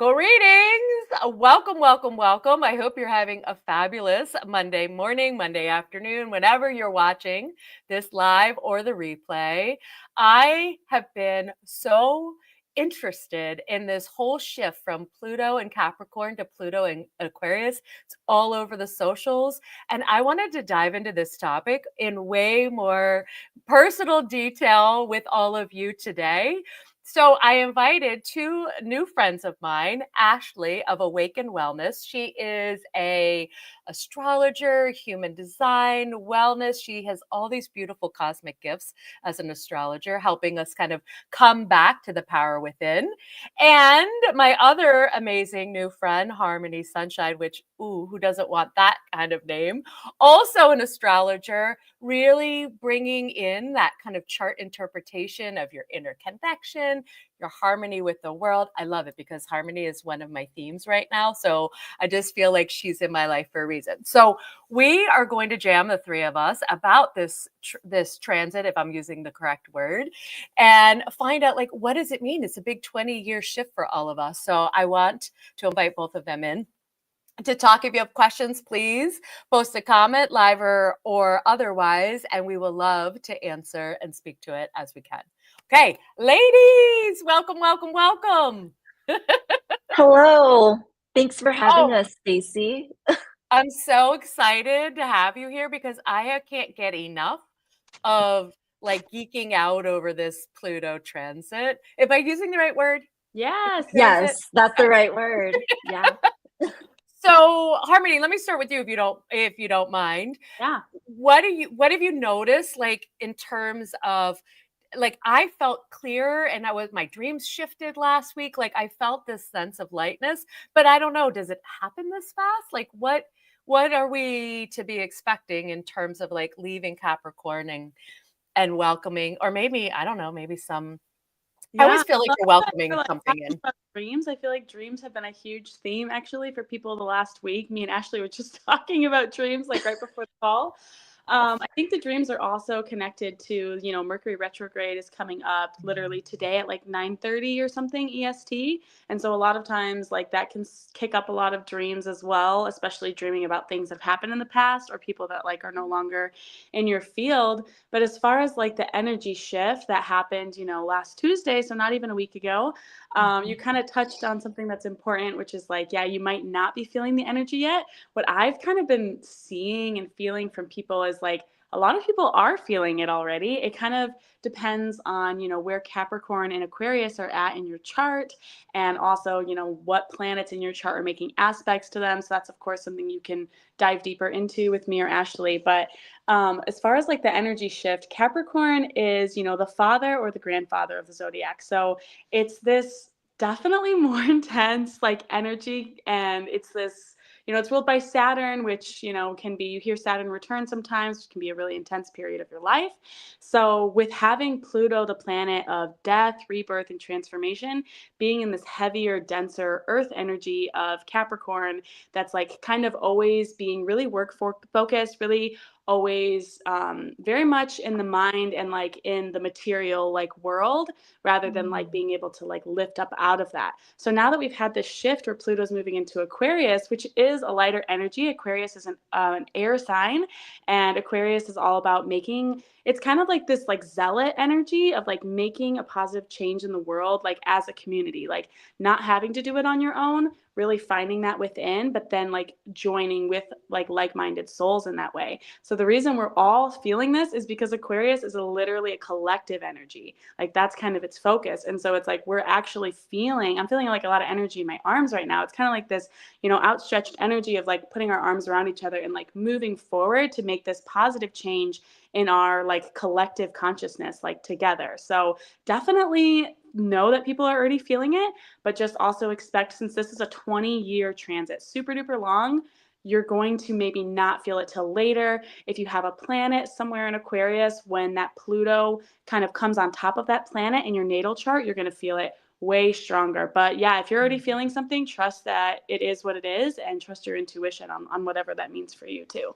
Greetings. Welcome, welcome, welcome. I hope you're having a fabulous Monday morning, Monday afternoon, whenever you're watching this live or the replay. I have been so interested in this whole shift from Pluto and Capricorn to Pluto and Aquarius. It's all over the socials. And I wanted to dive into this topic in way more personal detail with all of you today. So I invited two new friends of mine, Ashley of Awaken Wellness. She is a astrologer, human design, wellness. She has all these beautiful cosmic gifts as an astrologer, helping us kind of come back to the power within. And my other amazing new friend, Harmony Sunshine, which, ooh, who doesn't want that kind of name? Also an astrologer, really bringing in that kind of chart interpretation of your inner connection, your harmony with the world. I love it because harmony is one of my themes right now. So I just feel like she's in my life for a reason. So we are going to jam, the three of us, about this transit, if I'm using the correct word, and find out, like, what does it mean? It's a big 20-year shift for all of us. So I want to invite both of them in to talk. If you have questions, please post a comment, live or otherwise, and we will love to answer and speak to it as we can. Okay, ladies, welcome, welcome, welcome. Hello. Thanks for having Oh, us, Stacy. I'm so excited to have you here because I can't get enough of like geeking out over this Pluto transit. Am I using the right word? Yes. Transit? Yes, that's the Okay. right word. Yeah. So, Harmony, let me start with you if you don't mind. Yeah. What have you noticed, like, in terms of, like, I felt clearer and my dreams shifted last week. Like, I felt this sense of lightness, but I don't know, does it happen this fast? Like, what are we to be expecting in terms of like leaving Capricorn and welcoming, or maybe, I don't know, maybe some, I Yeah. always feel I like love you're that welcoming you're like something talking in. about dreams. I feel like dreams have been a huge theme actually for people the last week. Me and Ashley were just talking about dreams like right before the call. I think the dreams are also connected to, Mercury retrograde is coming up literally today at like 9:30 or something EST. And so a lot of times like that can kick up a lot of dreams as well, especially dreaming about things that have happened in the past or people that like are no longer in your field. But as far as like the energy shift that happened, last Tuesday, so not even a week ago, you kind of touched on something that's important, which is like, yeah, you might not be feeling the energy yet. What I've kind of been seeing and feeling from people is like a lot of people are feeling it already. It kind of depends on, where Capricorn and Aquarius are at in your chart, and also, what planets in your chart are making aspects to them. So that's, of course, something you can dive deeper into with me or Ashley. But as far as like the energy shift, Capricorn is, the father or the grandfather of the zodiac. So it's this definitely more intense like energy, and it's this, it's ruled by Saturn, which, can be, you hear Saturn return sometimes, which can be a really intense period of your life. So with having Pluto, the planet of death, rebirth, and transformation, being in this heavier, denser earth energy of Capricorn, that's like kind of always being really focused, really always very much in the mind and like in the material like world, rather than like being able to like lift up out of that. So now that we've had this shift where Pluto's moving into Aquarius, which is a lighter energy, Aquarius is an air sign, and Aquarius is all about making, it's kind of like this like zealot energy of like making a positive change in the world, like as a community, like not having to do it on your own, really finding that within, but then like joining with like-minded souls in that way. So the reason we're all feeling this is because Aquarius is literally a collective energy. Like that's kind of its focus. And so it's like we're actually I'm feeling like a lot of energy in my arms right now. It's kind of like this, outstretched energy of like putting our arms around each other and like moving forward to make this positive change in our like collective consciousness, like together. So definitely know that people are already feeling it, but just also expect, since this is a 20-year transit, super duper long, you're going to maybe not feel it till later. If you have a planet somewhere in Aquarius, when that Pluto kind of comes on top of that planet in your natal chart, you're going to feel it way stronger. But yeah, if you're already feeling something, trust that it is what it is and trust your intuition on whatever that means for you too.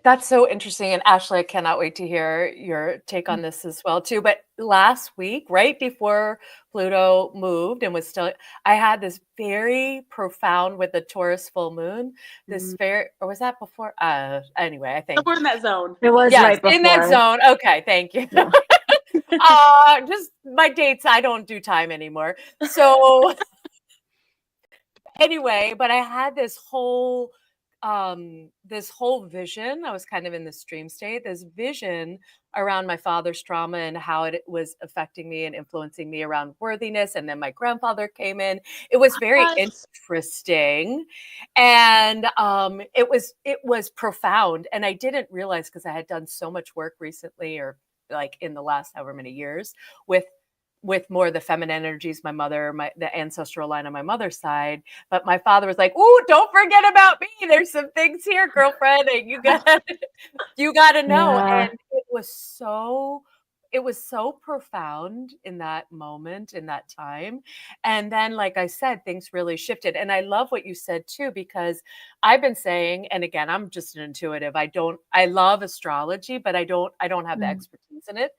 That's so interesting, and Ashley, I cannot wait to hear your take on this as well too. But last week, right before Pluto moved and was still, I had this very profound with the Taurus full moon. This Mm. very, or was that before? Anyway, I think Somewhere in that zone. It was yes, right in that before. zone. Okay, thank you. Yeah. Just my dates. I don't do time anymore. So anyway, but I had this whole vision. I was kind of in this dream state, this vision around my father's trauma and how it was affecting me and influencing me around worthiness. And then my grandfather came in. It was very What? interesting. And it was profound. And I didn't realize, because I had done so much work recently, or like in the last however many years, with more of the feminine energies, my mother, the ancestral line on my mother's side. But my father was like, "Ooh, don't forget about me. There's some things here, girlfriend, that you gotta know." Yeah. And it was so profound in that moment, in that time. And then, like I said, things really shifted. And I love what you said too, because I've been saying, and again, I'm just an intuitive. I love astrology, but I don't have the Mm. expertise in it,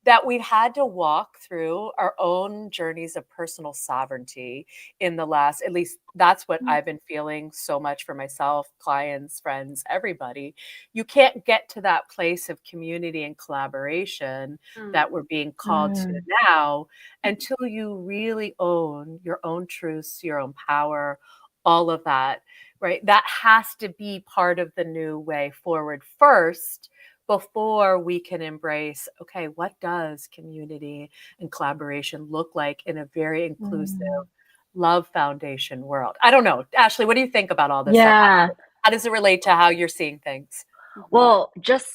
that we had to walk through our own journeys of personal sovereignty in the last, at least that's what Mm. I've been feeling so much for myself, clients, friends, everybody. You can't get to that place of community and collaboration Mm. that we're being called to Mm. now until you really own your own truths, your own power, all of that, right? That has to be part of the new way forward first, before we can embrace, okay, what does community and collaboration look like in a very inclusive Mm. love foundation world? I don't know. Ashley, what do you think about all this stuff? Yeah. How does it relate to how you're seeing things? Mhm. Well, just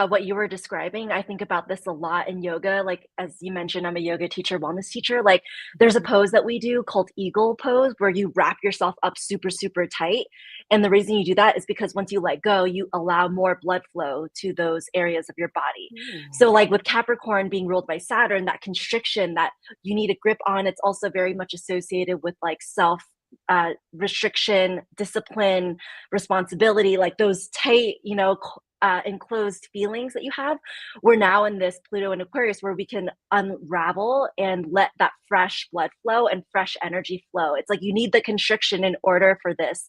what you were describing, I think about this a lot in yoga. Like, as you mentioned, I'm a yoga teacher, wellness teacher. Like, there's a Mhm. pose that we do called eagle pose where you wrap yourself up super, super tight. And the reason you do that is because once you let go, you allow more blood flow to those areas of your body. Ooh. So, like with Capricorn being ruled by Saturn, that constriction that you need a grip on, it's also very much associated with like self restriction, discipline, responsibility, like those tight, enclosed feelings that you have. We're now in this Pluto and Aquarius where we can unravel and let that fresh blood flow and fresh energy flow. It's like you need the constriction in order for this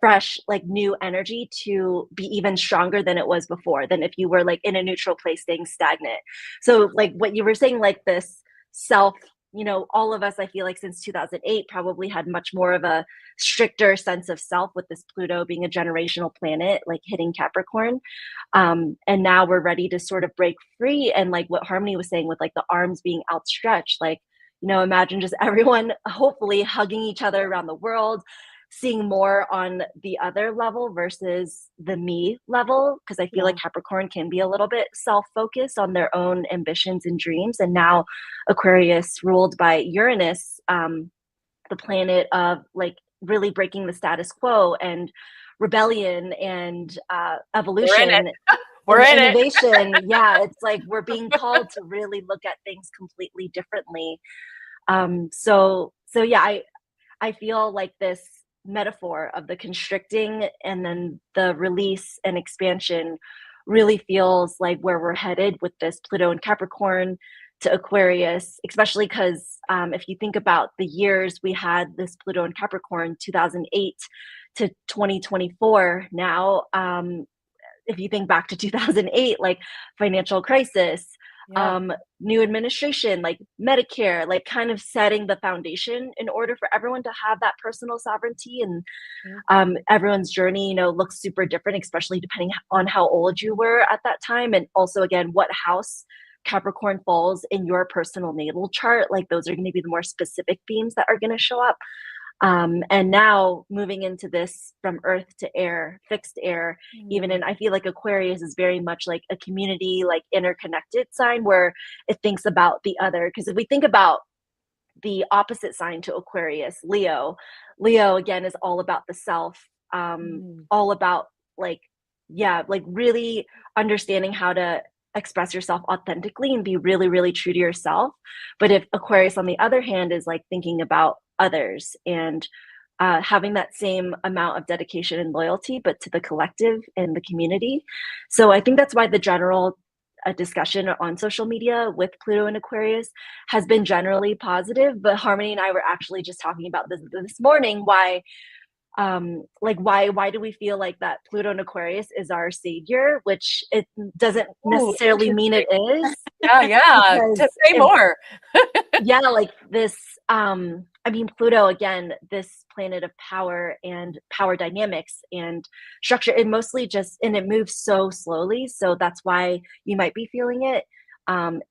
fresh, like new energy to be even stronger than it was before, than if you were like in a neutral place staying stagnant. So, like what you were saying, like this self, all of us, I feel like since 2008, probably had much more of a stricter sense of self with this Pluto being a generational planet, like hitting Capricorn. And now we're ready to sort of break free. And like what Harmony was saying with like the arms being outstretched, like, imagine just everyone hopefully hugging each other around the world, seeing more on the other level versus the me level. Cause I feel like Yeah. Capricorn can be a little bit self focused on their own ambitions and dreams. And now Aquarius, ruled by Uranus, the planet of like really breaking the status quo and rebellion and We're in it. evolution We're and in it. innovation. Yeah, it's like we're being called to really look at things completely differently. So yeah, I feel like this metaphor of the constricting and then the release and expansion really feels like where we're headed with this Pluto and Capricorn to Aquarius, especially because if you think about the years we had this Pluto and Capricorn, 2008 to 2024 now, if you think back to 2008, like financial crisis, Yeah. um, new administration, like Medicare, like kind of setting the foundation in order for everyone to have that personal sovereignty. And Mhm. everyone's journey, looks super different, especially depending on how old you were at that time. And also, again, what house Capricorn falls in your personal natal chart. Like those are going to be the more specific themes that are going to show up. And now moving into this from earth to air, fixed air, even Mm. in, I feel like Aquarius is very much like a community, like interconnected sign where it thinks about the other. Because if we think about the opposite sign to Aquarius, Leo again is all about the self, Mm. all about like, yeah, like really understanding how to express yourself authentically and be really, really true to yourself. But if Aquarius, on the other hand, is like thinking about others and having that same amount of dedication and loyalty, but to the collective and the community. So I think that's why the general discussion on social media with Pluto and Aquarius has been generally positive. But Harmony and I were actually just talking about this morning, why why do we feel like that Pluto and Aquarius is our savior, which it doesn't Ooh, necessarily mean it is. yeah. To say more. Yeah, like this, I mean, Pluto, again, this planet of power and power dynamics and structure, it mostly just, and it moves so slowly. So that's why you might be feeling it,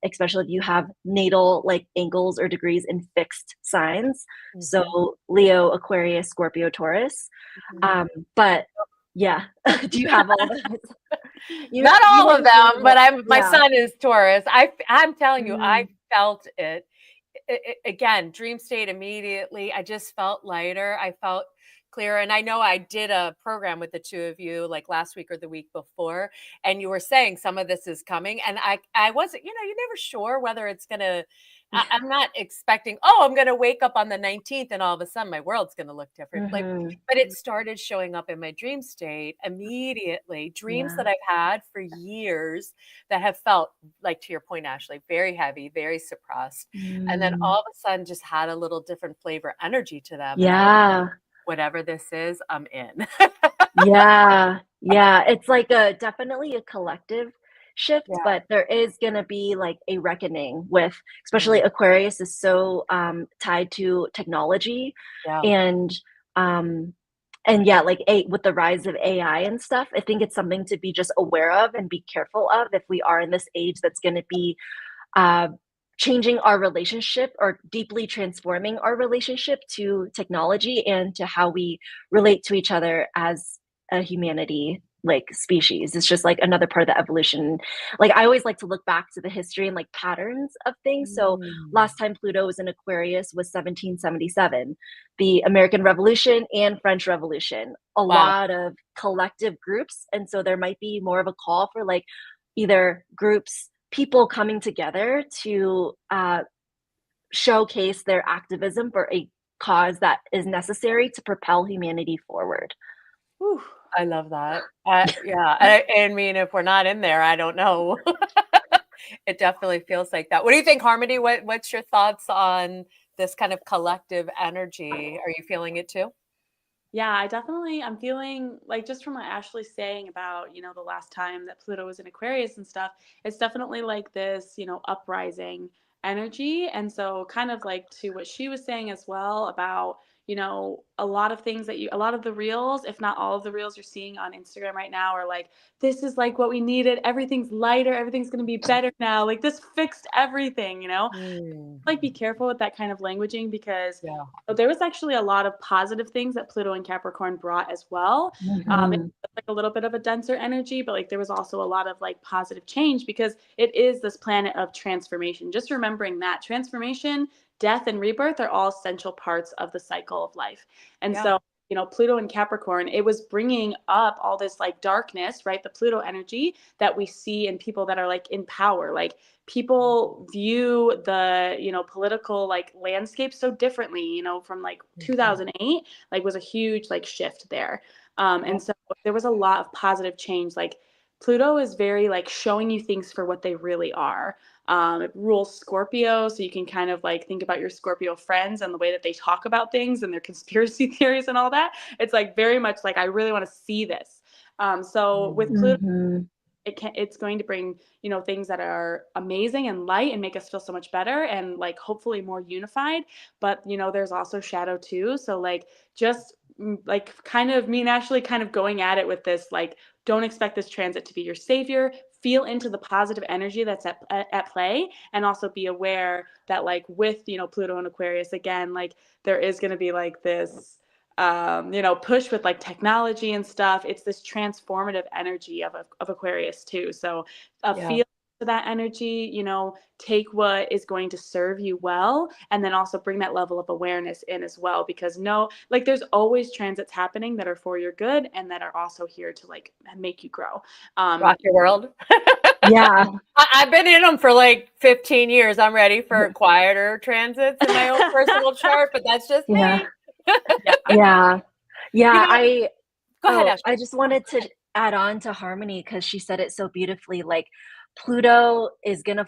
especially if you have natal like angles or degrees in fixed signs. Mhm. So Leo, Aquarius, Scorpio, Taurus. Mhm. But yeah, do you have all those? Not all of them, but my son is Taurus. I'm telling you, I felt it. Again, dream state immediately. I just felt lighter. I felt clearer. And I know I did a program with the two of you like last week or the week before, and you were saying some of this is coming. And I wasn't, you're never sure whether it's going to, I'm not expecting, oh, I'm going to wake up on the 19th and all of a sudden my world's going to look different. Like, but it started showing up in my dream state immediately. Dreams that I've had for years that have felt, like to your point, Ashley, very heavy, very suppressed. And then all of a sudden just had a little different flavor energy to them. And I was like, whatever this is, I'm in. Yeah. It's like definitely a collective shift, but there is going to be like a reckoning with, especially Aquarius is so tied to technology and yeah, like with the rise of AI and stuff, I think it's something to be just aware of and be careful of if we are in this age that's going to be changing our relationship or deeply transforming our relationship to technology and to how we relate to each other as a humanity, like species. It's just like another part of the evolution. Like I always like to look back to the history and like patterns of things. So last time Pluto was in Aquarius was 1777, the American Revolution and French Revolution, a lot of collective groups. And so there might be more of a call for like either people coming together to showcase their activism for a cause that is necessary to propel humanity forward. Whew, I love that. Yeah. I mean, if we're not in there, I don't know. It definitely feels like that. What do you think, Harmony? What's your thoughts on this kind of collective energy? Are you feeling it too? Yeah, I'm feeling like, just from what Ashley's saying about, the last time that Pluto was in Aquarius and stuff, it's definitely like this, uprising energy. And so kind of like to what she was saying as well about, a lot of things a lot of the reels, if not all of the reels you're seeing on Instagram right now are like, this is like what we needed. Everything's lighter. Everything's going to be better now. Like this fixed everything, Like be careful with that kind of languaging, because there was actually a lot of positive things that Pluto and Capricorn brought as well. It's like a little bit of a denser energy, but like there was also a lot of like positive change, because it is this planet of transformation. Just remembering that transformation, death, and rebirth are all essential parts of the cycle of life. And so Pluto and Capricorn, it was bringing up all this like darkness, right? The Pluto energy that we see in people that are like in power. Like people view the, political like landscape so differently, from like 2008, like was a huge like shift there. And so there was a lot of positive change. Like Pluto is very like showing you things for what they really are. It rules Scorpio, so you can kind of like think about your Scorpio friends and the way that they talk about things and their conspiracy theories and all that. It's like very much like, I really want to see this. So with Pluto, it's going to bring, things that are amazing and light and make us feel so much better and like hopefully more unified. But, there's also shadow too. So like just like kind of me and Ashley kind of going at it with this, like, don't expect this transit to be your savior. Feel into the positive energy that's at play, and also be aware that like with, Pluto and Aquarius, again, like there is going to be like this push with like technology and stuff. It's this transformative energy of Aquarius too. So feel that energy, take what is going to serve you well, and then also bring that level of awareness in as well, because there's always transits happening that are for your good and that are also here to like make you grow. Rock your world. Yeah. I've been in them for like 15 years. I'm ready for quieter transits in my own personal chart, but that's just me. Yeah. You Yeah, know, go ahead, I Ashley. just No, wanted go to add on to Harmony because she said it so beautifully. Like, Pluto is gonna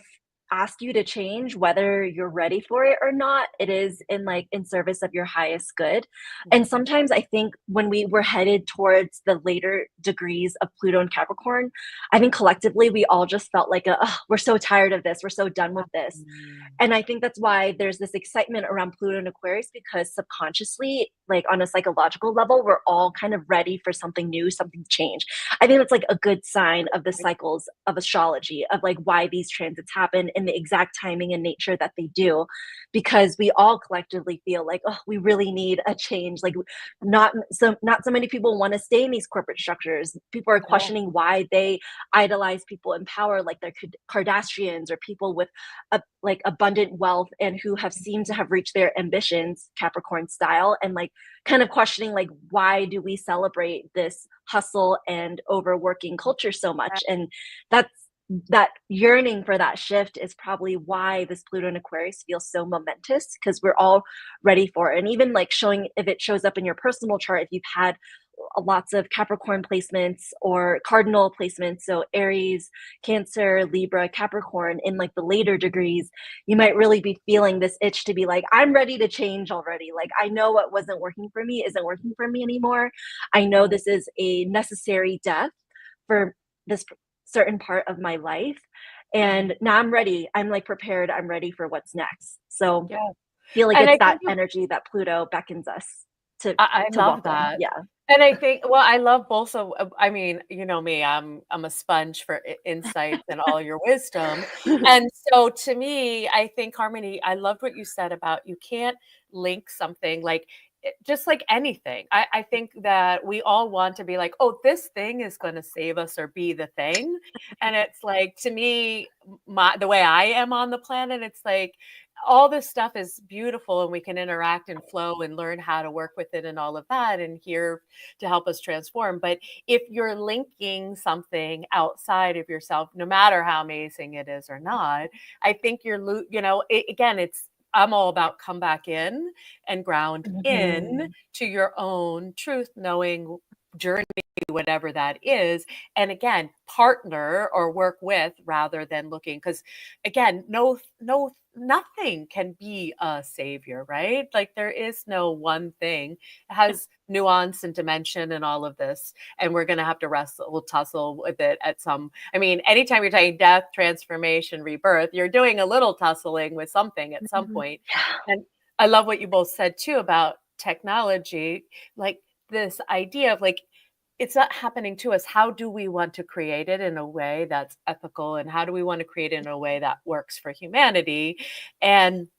ask you to change whether you're ready for it or not. It is in service of your highest good. And ahead. sometimes I think when we were headed towards the later degrees of Pluto and Capricorn, I think collectively we all just felt like "Ugh, we're so tired of this. We're so done with this." Mm. And I think that's why there's this excitement around Pluto and Aquarius because subconsciously, like on a psychological level, we're all kind of ready for something new, something to change. I think that's like a good sign of the cycles of astrology, of like why these transits happen in the exact timing and nature that they do, because we all collectively feel like, oh, we really need a change. Like not so many people want to stay in these corporate structures. People are Yeah. questioning why they idolize people in power like the Kardashians or people with like abundant wealth and who have seemed to have reached their ambitions, Capricorn style, and like kind of questioning like why do we celebrate this hustle and overworking culture so much? And that's that yearning for that shift is probably why this Pluto and Aquarius feels so momentous because we're all ready for it. And even like showing if it shows up in your personal chart, if you've had lots of Capricorn placements or cardinal placements, so Aries, Cancer, Libra, Capricorn in like the later degrees, you might really be feeling this itch to be like, I'm ready to change already. Like, I know what wasn't working for me isn't working for me anymore. I know Right. this is a necessary death for this certain part of my life. Mhm. And now I'm ready. I'm like prepared. I'm ready for what's next. So Yeah. I feel like And it's I that think you energy that Pluto beckons us to I to love welcome. that. Yeah. And I think well, I love both of I mean, you know me, I'm a sponge for insights and all your wisdom. And so to me, I think Harmony, I loved what you said about you can't link something like just like anything. I think that we all want to be like, oh, this thing is going to save us or be the thing. And it's like to me, the way I am on the planet, it's like all this stuff is beautiful and we can interact and flow and learn how to work with it and all of that and here to help us transform. But if you're linking something outside of yourself, no matter how amazing it is or not, I think again, I'm all about come back in and ground in Mhm. to your own truth, knowing journey, whatever that is. And again, partner or work with rather than looking, because again, nothing can be a savior, right? Like there is no one thing. It has nuance and dimension and all of this. And we're gonna have to tussle with it at some. I mean, anytime you're talking death, transformation, rebirth, you're doing a little tussling with something at some Mhm. point. And I love what you both said too about technology, like this idea of like it's not happening to us. How do we want to create it in a way that's ethical? And how do we want to create it in a way that works for humanity? And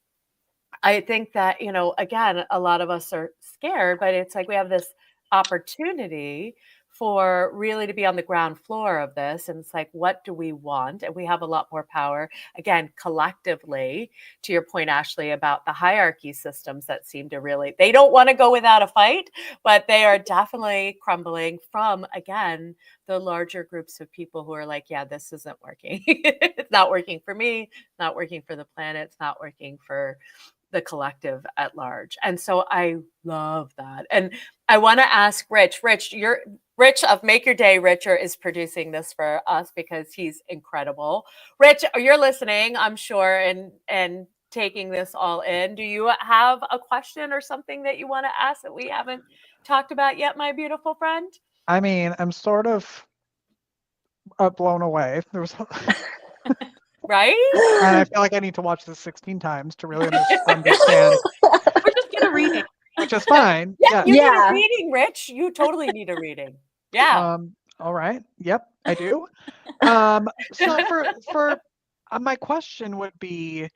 I think that, again, a lot of us are scared, but it's like we have this opportunity for really to be on the ground floor of this. And it's like, what do we want? And we have a lot more power, again, collectively, to your point, Ashley, about the hierarchy systems that seem to really, they don't want to go without a fight, but they are definitely crumbling from, again, the larger groups of people who are like, yeah, this isn't working. It's not working for me, not working for the planet, it's not working for the collective at large. And so I love that. And I want to ask Rich, you're Rich of Make Your Day Richer is producing this for us because he's incredible. Rich, you're listening, I'm sure, and taking this all in. Do you have a question or something that you want to ask that we haven't talked about yet, my beautiful friend? I mean, I'm sort of blown away. Right? And I feel like I need to watch this 16 times to really understand, Or just get a reading. which is fine. Yeah, Yes. you need a Yeah. reading, Rich. You totally need a reading. Yeah. All right. Yep, I do. So for my question would be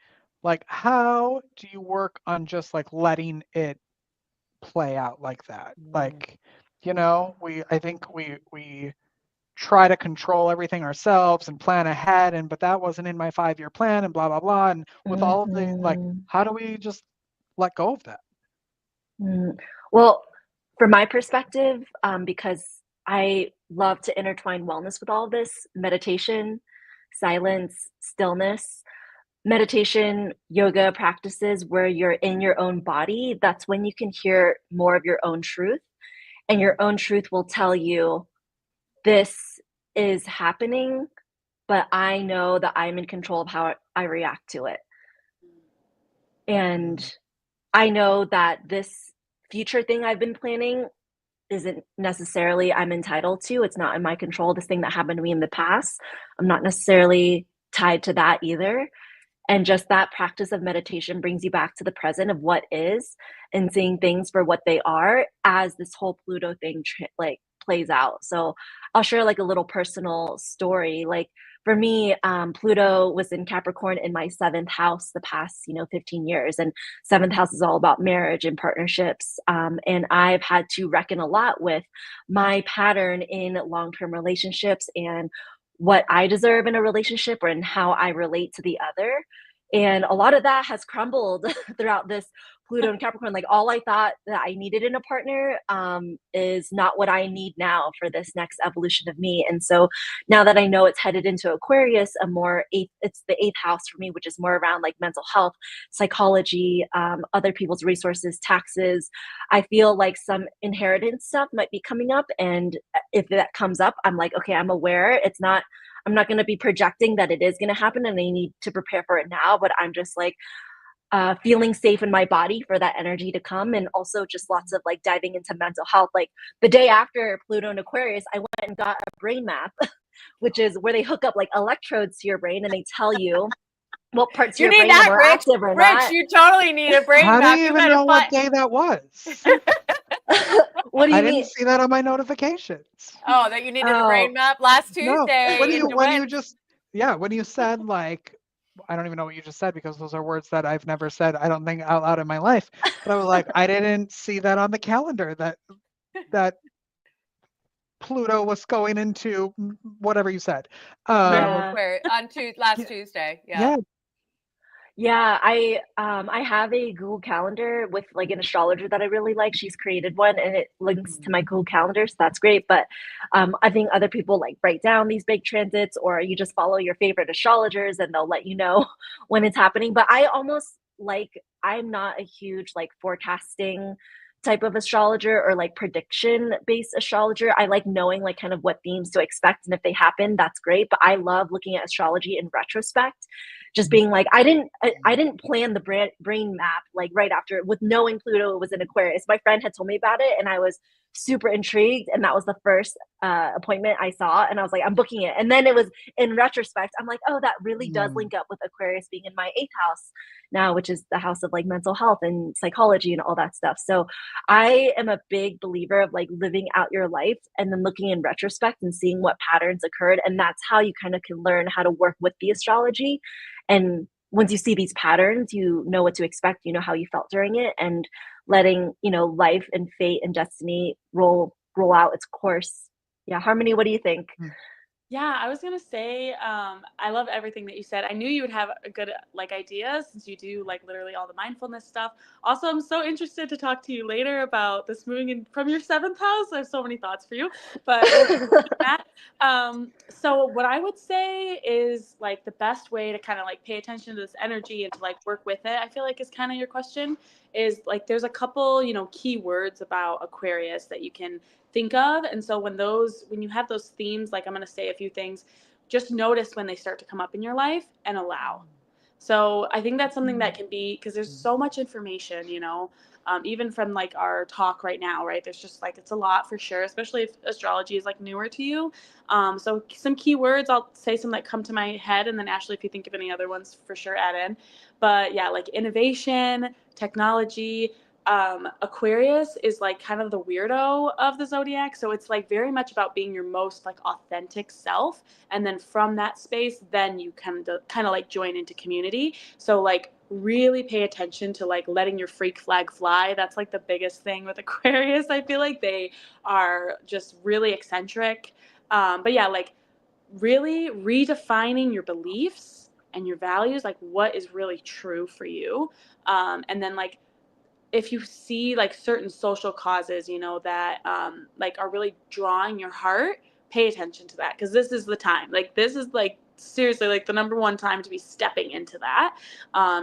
like, how do you work on just like letting it play out like that? Mm, Like, I think we try to control everything ourselves and plan ahead, but that wasn't in my 5-year plan and blah blah blah. And with all of the like, Mhm. how do we just let go of that? Mm. Well, from my perspective, because I love to intertwine wellness with all of this meditation, silence, stillness. meditation, yoga practices where you're in your own body, that's when you can hear more of your own truth. And your own truth will tell you, this is happening, but I know that I'm in control of how I react to it. And I know that this future thing I've been planning isn't necessarily I'm entitled to. It's not in my control. This thing that happened to me in the past, I'm not necessarily tied to that either. And just that practice of meditation brings you back to the present of what is and seeing things for what they are as this whole Pluto thing like plays out. So I'll share like a little personal story. Like for me, Pluto was in Capricorn in my seventh house the past 15 years, and seventh house is all about marriage and partnerships. And I've had to reckon a lot with my pattern in long-term relationships and what I deserve in a relationship or in how I relate to the other. And a lot of that has crumbled throughout this Pluto and Capricorn. Like all I thought that I needed in a partner is not what I need now for this next evolution of me. And so now that I know it's headed into Aquarius, it's the eighth house for me, which is more around like mental health, psychology, other people's resources, taxes. I feel like some inheritance stuff might be coming up. And if that comes up, I'm like, okay, I'm aware. I'm not going to be projecting that it is going to happen and I need to prepare for it now, but I'm just like feeling safe in my body for that energy to come. And also just lots of like diving into mental health. Like the day after Pluto and Aquarius, I went and got a brain map, which is where they hook up like electrodes to your brain and they tell you what parts of You your need brain are that, more Rich. active or Rich, not. you totally need a brain How do map. you You even better know what find. day that was? What do I you didn't mean? see that on my notifications. Oh, that you needed a brain Oh, map last No, Tuesday when into you when? just when you said like I don't even know what you just said because those are words that I've never said I don't think out loud in my life. But I was like, I didn't see that on the calendar that Pluto was going into whatever you said. yeah. Last Yeah, Tuesday. Yeah. yeah. Yeah, I have a Google Calendar with like an astrologer that I really like. She's created one and it links to my Google Calendar, so that's great. But I think other people like write down these big transits, or you just follow your favorite astrologers and they'll let you know when it's happening. But I almost like I'm not a huge like forecasting type of astrologer or like prediction based astrologer. I like knowing like kind of what themes to expect, and if they happen, that's great. But I love looking at astrology in retrospect, just being like I didn't plan the brain map like right after with knowing Pluto was in Aquarius. My friend had told me about it and I was super intrigued, and that was the first appointment I saw, and I was like, I'm booking it. And then it was in retrospect, I'm like, oh, that really does Mm. link up with Aquarius being in my eighth house now, which is the house of like mental health and psychology and all that stuff. So I am a big believer of like living out your life and then looking in retrospect and seeing what patterns occurred, and that's how you kind of can learn how to work with the astrology. And once you see these patterns, you know what to expect, you know how you felt during it, and letting, life and fate and destiny roll out its course. Yeah, Harmony, what do you think? Yeah, I was gonna say, I love everything that you said. I knew you would have a good like idea since you do like literally all the mindfulness stuff. Also, I'm so interested to talk to you later about this moving in from your seventh house. I have so many thoughts for you, but we'll get to that. So what I would say is like the best way to kind of like pay attention to this energy and to like work with it, I feel like is kind of your question, is like there's a couple, key words about Aquarius that you can think of. And so when you have those themes, like I'm going to say a few things, just notice when they start to come up in your life and allow. So I think that's something that can be, because there's so much information, even from like our talk right now, right? There's just like, it's a lot for sure, especially if astrology is like newer to you. So some keywords, I'll say some that come to my head, and then Ashley, if you think of any other ones, for sure add in. But yeah, like innovation, technology. Aquarius is like kind of the weirdo of the zodiac. So it's like very much about being your most like authentic self. And then from that space, then you kind of like join into community. So like really pay attention to like letting your freak flag fly. That's like the biggest thing with Aquarius. I feel like they are just really eccentric. But yeah, like really redefining your beliefs and your values, like what is really true for you. And then like if you see like certain social causes, that like are really drawing your heart, pay attention to that, because this is the time. Like this is like seriously like the number one time to be stepping into that.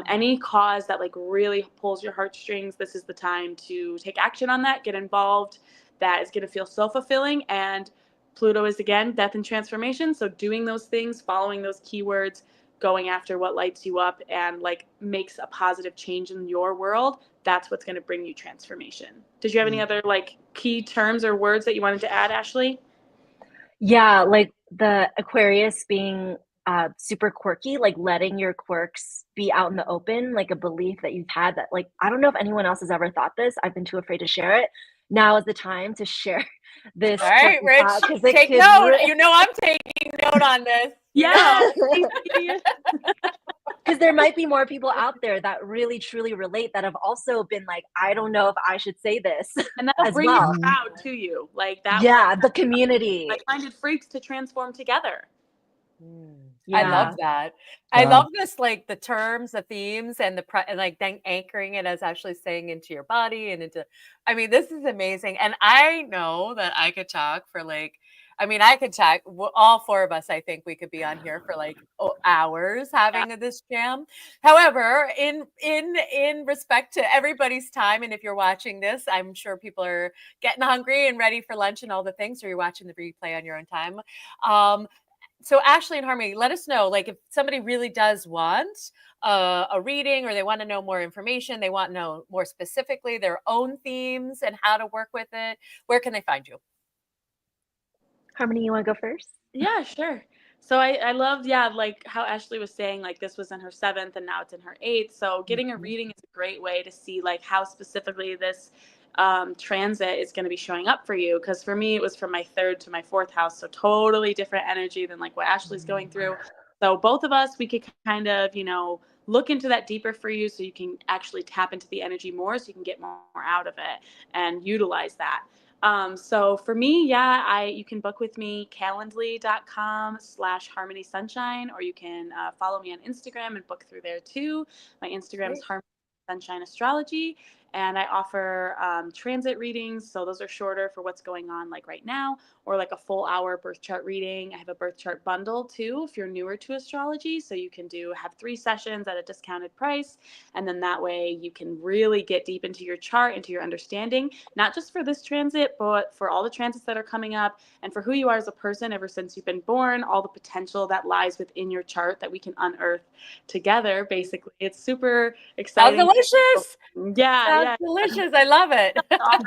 Any cause that like really pulls your heartstrings, this is the time to take action on that, get involved. That is going to feel so fulfilling. And Pluto is, again, death and transformation. So doing those things, following those keywords, going after what lights you up and like makes a positive change in your world, that's what's going to bring you transformation. Did you have any other like key terms or words that you wanted to add, Ashley? Yeah, like the Aquarius being super quirky, like letting your quirks be out in the open, like a belief that you've had that, like, I don't know if anyone else has ever thought this. I've been too afraid to share it. Now is the time to share this. All right, Rich, Because it take could note. You know I'm taking note on this. Yeah. because there might be more people out there that really truly relate that have also been like, I don't know if I should say this. And that'll as bring well. your crowd to you. Like that. Yeah, the community. Like-minded freaks to transform together. I Yeah. love that. I love this, like the terms, the themes, and and like then anchoring it as actually saying into your body and into. I mean, this is amazing, and I know that I could talk for like. I mean, I could talk. All four of us, I think, we could be on here for like hours having this jam. However, in respect to everybody's time, and if you're watching this, I'm sure people are getting hungry and ready for lunch and all the things, or you're watching the replay on your own time. So Ashley and Harmony, let us know, like if somebody really does want a reading or they want to know more information, they want to know more specifically their own themes and how to work with it, where can they find you? Harmony, you want to go first? Yeah, sure. So I loved, like how Ashley was saying, like this was in her 7th and now it's in her 8th. So getting a reading is a great way to see like how specifically this transit is going to be showing up for you. Because for me, it was from my 3rd to my 4th house. So totally different energy than like what Ashley's going through. So both of us, we could kind of, look into that deeper for you so you can actually tap into the energy more so you can get more out of it and utilize that. So for me, you can book with me, calendly.com/Harmony Sunshine, or you can follow me on Instagram and book through there too. My Instagram is Harmony Sunshine Astrology, and I offer transit readings. So those are shorter for what's going on like right now, or like a full hour birth chart reading. I have a birth chart bundle too if you're newer to astrology. So you can have 3 sessions at a discounted price. And then that way you can really get deep into your chart, into your understanding, not just for this transit, but for all the transits that are coming up and for who you are as a person ever since you've been born, all the potential that lies within your chart that we can unearth together. Basically, it's super exciting. Sounds delicious. Yeah, delicious. I love it.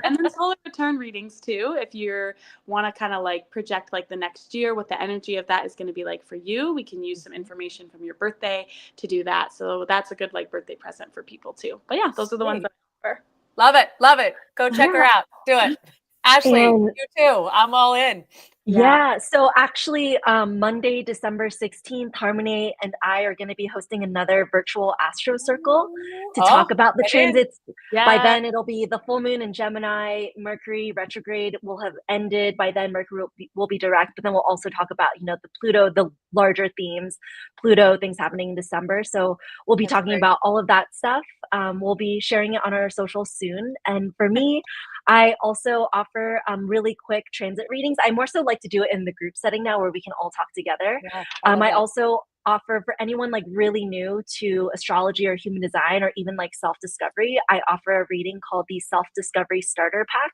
And then solar return readings too, if you want to kind of like project like the next year, what the energy of that is going to be like for you. We can use some information from your birthday to do that. So that's a good like birthday present for people too. But yeah, those are the ones that I offer. Love it. Love it. Go check her out. Do it. Ashley, you too. I'm all in. Yeah. So actually, Monday, December 16th, Harmony and I are going to be hosting another virtual Astro Circle to talk about the transits. Yeah. By then, it'll be the full moon in Gemini. Mercury retrograde will have ended. By then, Mercury will be direct. But then we'll also talk about, the Pluto, the larger themes, Pluto, things happening in December. So we'll be talking about all of that stuff. We'll be sharing it on our socials soon. And for me, I also offer really quick transit readings. I more so like to do it in the group setting now where we can all talk together. I also offer for anyone like really new to astrology or human design or even like self-discovery, I offer a reading called the Self-Discovery Starter Pack.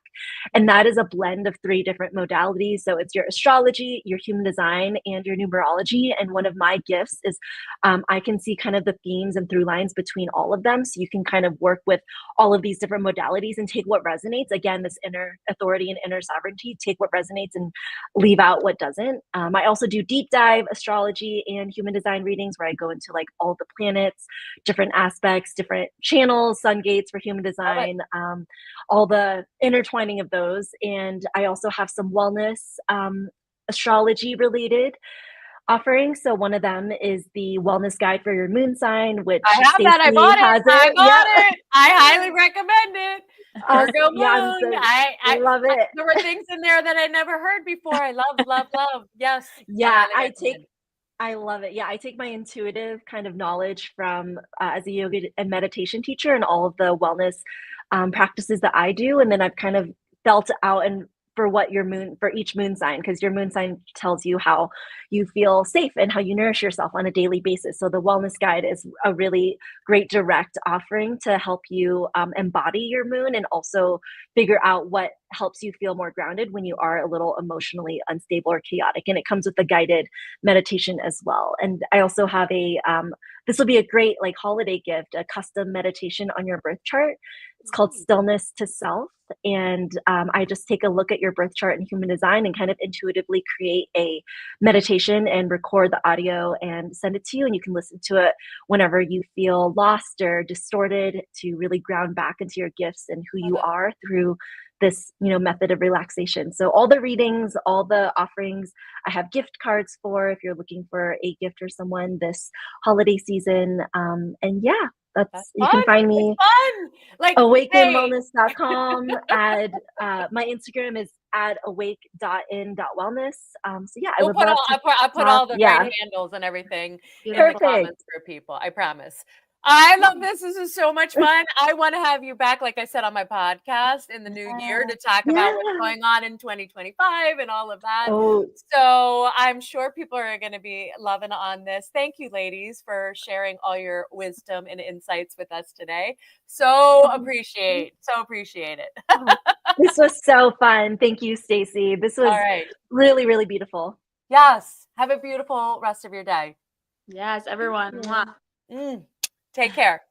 And that is a blend of 3 different modalities. So it's your astrology, your human design, and your numerology. And one of my gifts is I can see kind of the themes and through lines between all of them. So you can kind of work with all of these different modalities and take what resonates. Again, this inner authority and inner sovereignty, take what resonates and leave out what doesn't. I also do deep dive astrology and human design readings where I go into like all the planets, different aspects, different channels, sun gates for human design, all the intertwining of those. And I also have some wellness astrology related offerings. So one of them is the wellness guide for your moon sign, which I have that. I bought it. I bought it. I highly recommend it. Virgo moon. I love it. There were things in there that I never heard before. I love. Yes. Yeah, I love it. Yeah, I take my intuitive kind of knowledge from as a yoga and meditation teacher and all of the wellness practices that I do. And then I've kind of felt out and for what for each moon sign, because your moon sign tells you how you feel safe and how you nourish yourself on a daily basis. So the wellness guide is a really great direct offering to help you embody your moon and also figure out what helps you feel more grounded when you are a little emotionally unstable or chaotic. And it comes with a guided meditation as well. And I also have this will be a great like holiday gift, a custom meditation on your birth chart. It's called Stillness to Self. And I just take a look at your birth chart and human design and kind of intuitively create a meditation and record the audio and send it to you. And you can listen to it whenever you feel lost or distorted, to really ground back into your gifts and who you are through this, method of relaxation. So all the readings, all the offerings, I have gift cards for if you're looking for a gift for someone this holiday season. And yeah, that's you can find me like awakenwellness.com. My Instagram is @awake.in.wellness. So yeah, I would love to I'll put all the right handles and everything in the comments for people. I promise. I love this. This is so much fun. I want to have you back, like I said, on my podcast in the new year to talk about what's going on in 2025 and all of that. So I'm sure people are going to be loving on this. Thank you, ladies, for sharing all your wisdom and insights with us today. So appreciate it. This was so fun. Thank you, Stacey. This was really, really beautiful. Yes. Have a beautiful rest of your day. Yes, everyone. Take care.